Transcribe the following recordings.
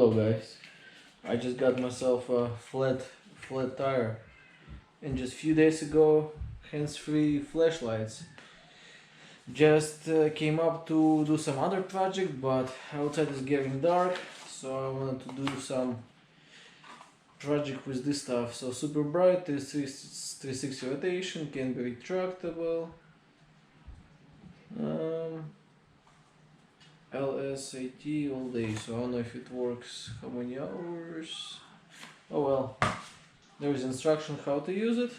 Hello guys, I just got myself a flat tire, and just few days ago hands-free flashlights. Just came up to do some other project, but outside is getting dark, so I wanted to do some project with this stuff. So super bright, 360 rotation, can be retractable. LSAT all day, so I don't know if it works, how many hours. Oh well, there is instruction how to use it.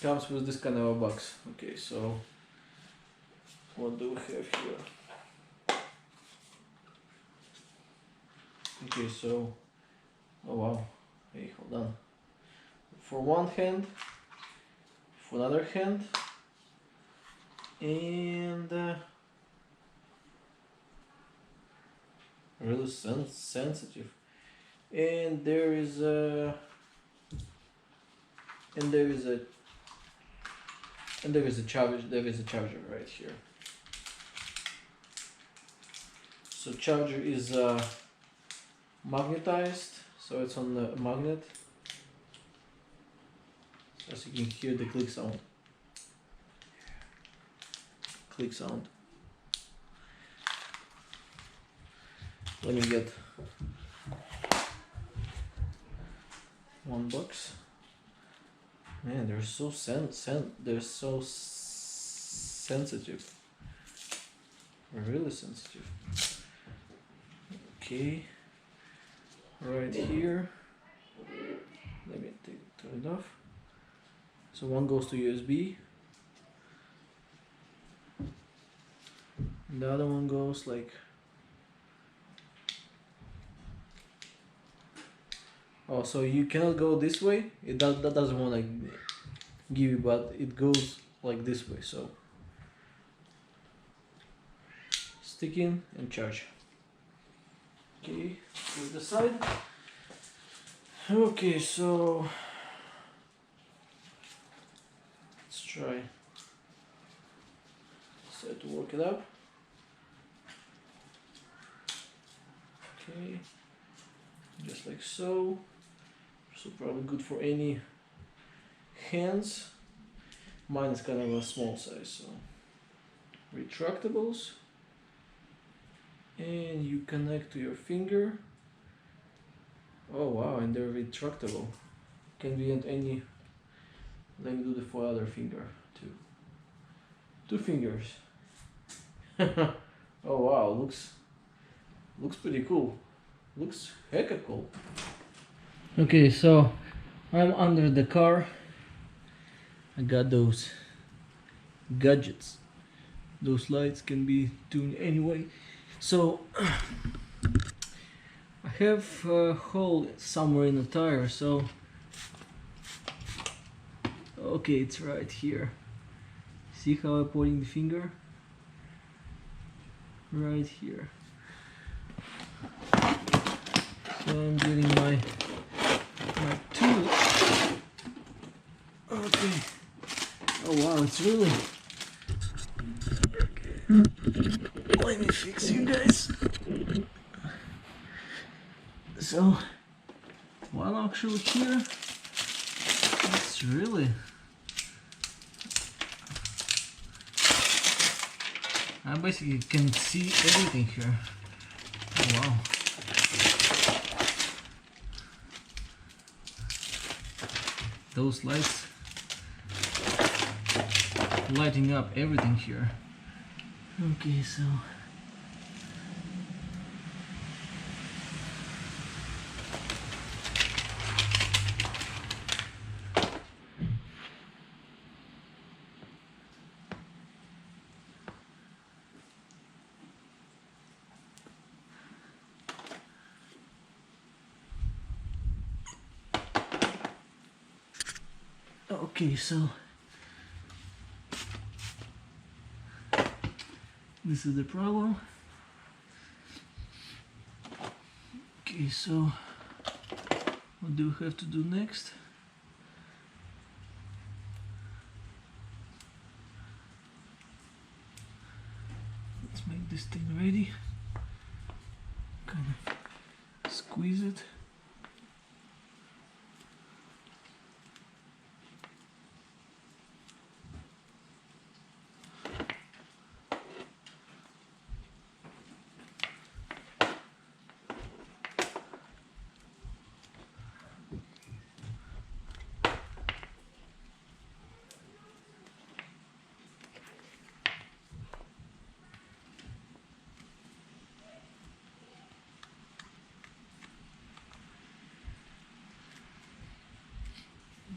Comes with this kind of a box. Okay, so what do we have here? Okay, so, oh wow, hey, hold on. For one hand, for another hand, and really sensitive. And there is a charger. There is a charger right here. So charger is magnetized, so it's on the magnet. As you can hear the click sound. Click sound. Let me get one box. Man, they're so sensitive. Really sensitive. Okay. Right here. Let me turn it off. So one goes to USB. And the other one goes like. Oh, so you cannot go this way. That doesn't want to give you, but it goes like this way. So stick in and charge. Okay, put the side. Okay, so let's try to work it up. Okay, just like so. So probably good for any hands. Mine is kind of a small size, so retractables, and you connect to your finger. Oh wow, and they're retractable. Can be at any. Let me do the for other finger too. Two fingers. Oh wow, looks pretty cool. Looks hecka cool. Okay, so I'm under the car. I got those gadgets. Those lights can be tuned anyway. So I have a hole somewhere in the tire, so okay, it's right here. See how I'm pointing the finger? Right here. So I'm getting my tool. Okay. Oh wow, it's really. Let me fix you guys. So while I'm actually here, it's really. I basically can see everything here. Oh wow. Those lights lighting up everything here. Okay, so okay, so this is the problem. Okay, so what do we have to do next? Let's make this thing ready. kind of squeeze it.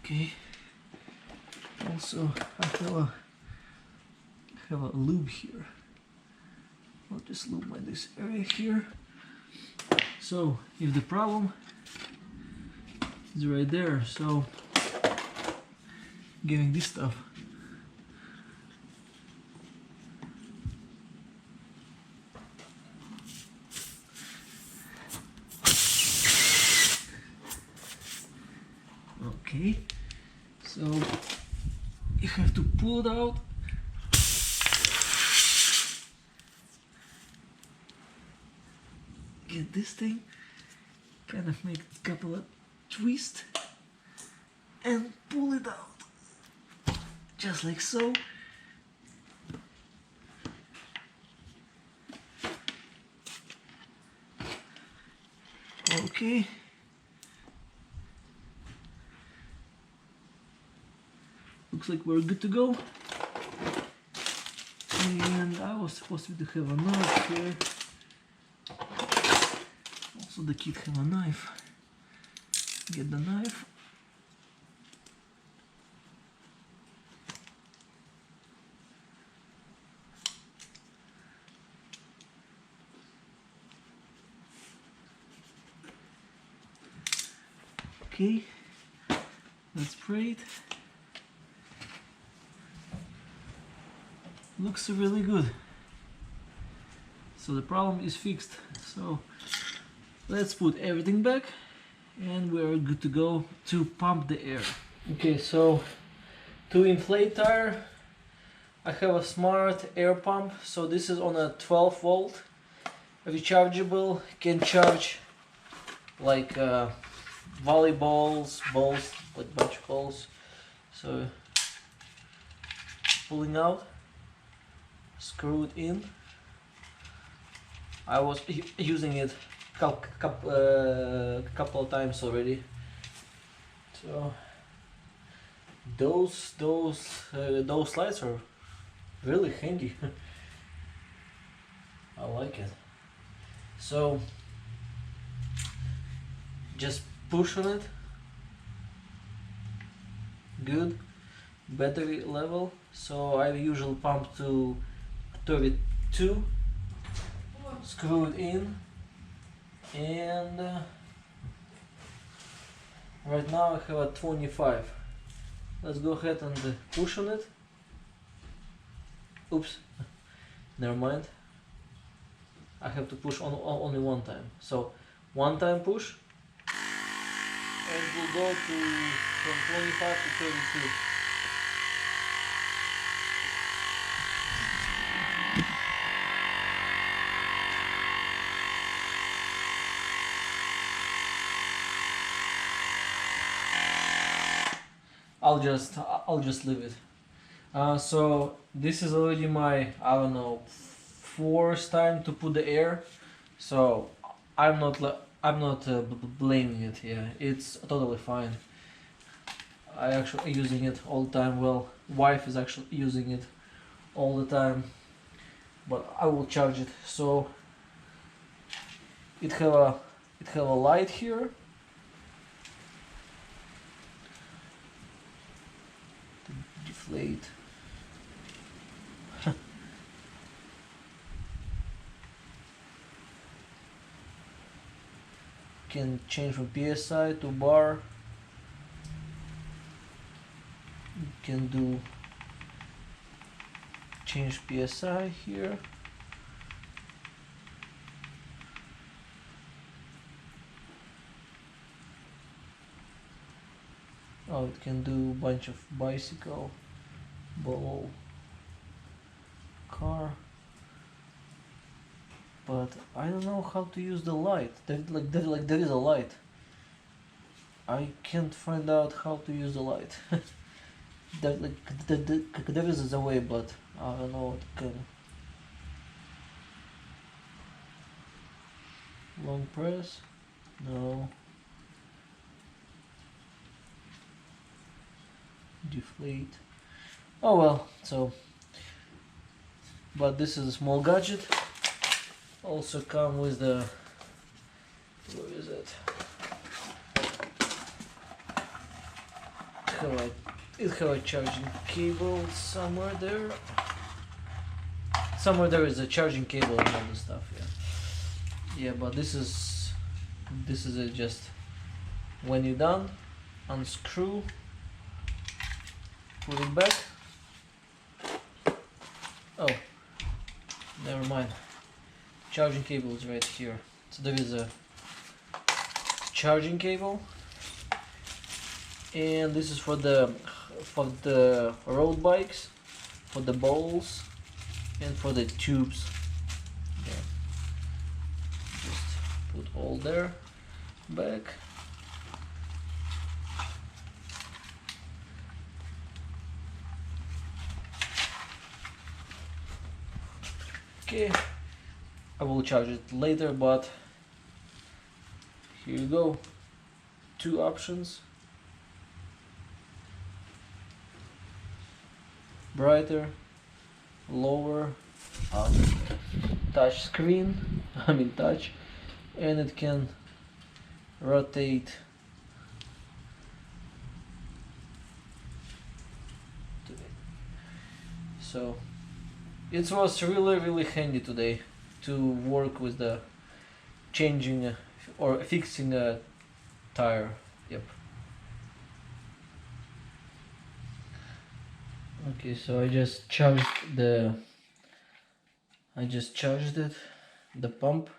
Okay. Also, I have a lube here. I'll just lube my this area here. So if the problem is right there, so giving this stuff. Okay, so you have to pull it out. Get this thing, kind of make a couple of twists and pull it out, just like so. Okay. Looks like we're good to go. And I was supposed to have a knife here. Also the kid have a knife. Get the knife. Okay, let's spray it. Looks really good. So the problem is fixed. So let's put everything back and we're good to go to pump the air. Okay, so to inflate tire, I have a smart air pump. So this is on a 12 volt, rechargeable, can charge like volleyballs, balls, like bunch of balls. So pulling out, screw it in. I was using it couple of times already. So those slides are really handy. I like it. So just push on it. Good. Battery level. So I usually pump to 32. Screw it in, and right now I have a 25. Let's go ahead and push on it. Oops, never mind. I have to push on only one time. So one time push, and we'll go to from 25 to 32. I'll just leave it. So this is already my, I don't know, fourth time to put the air. So I'm not blaming it. Yeah, it's totally fine. I actually using it all the time. Well, wife is actually using it all the time, but I will charge it. So it have a light here. Deflate. Can change from PSI to bar. You can do change PSI here. Oh, it can do a bunch of bicycle, ball, car, but I don't know how to use the light. There is a light. I can't find out how to use the light. There is a way, but I don't know what kind. Long press? No. Deflate. Oh well, so. But this is a small gadget. Also come with the. Where is it? It have a charging cable somewhere there. Somewhere there is a charging cable and all the stuff. Yeah. Yeah, but this is it. Just when you're done, unscrew, put it back. Oh, never mind. Charging cable is right here. So there is a charging cable, and this is for the road bikes, for the balls, and for the tubes. Yeah. Just put all there, back. Okay, I will charge it later, but here you go. Two options. Brighter, lower, touch screen, touch, and it can rotate so it was really handy today to work with the changing or fixing a tire. Yep. Okay, so I just charged it, the pump.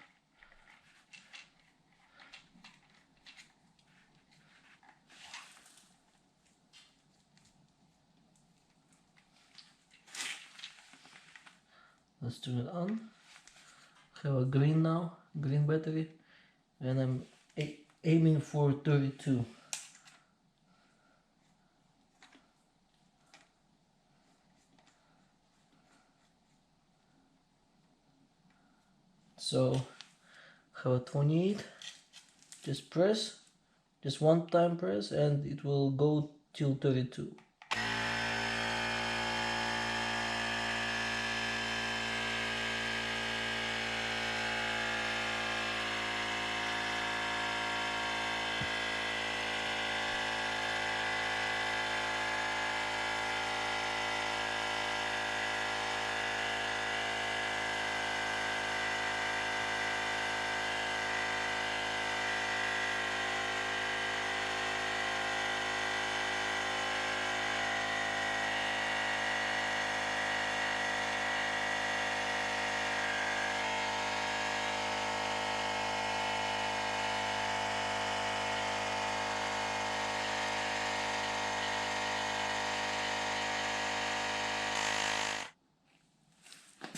Let's turn it on. Have a green now, green battery, and I'm aiming for 32. So have a 28, just press, just one time press, and it will go till 32.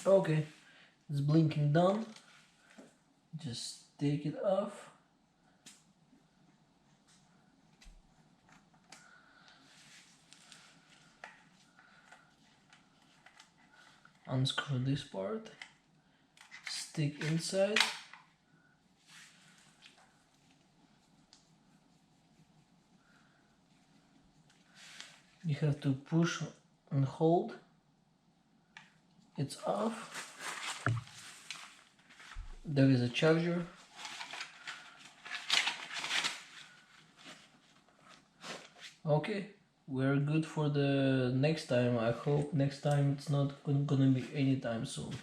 Okay, it's blinking down. Just take it off. Unscrew this part. Stick inside. You have to push and hold. It's off. There is a charger. Okay, we're good for the next time. I hope next time it's not gonna be anytime soon.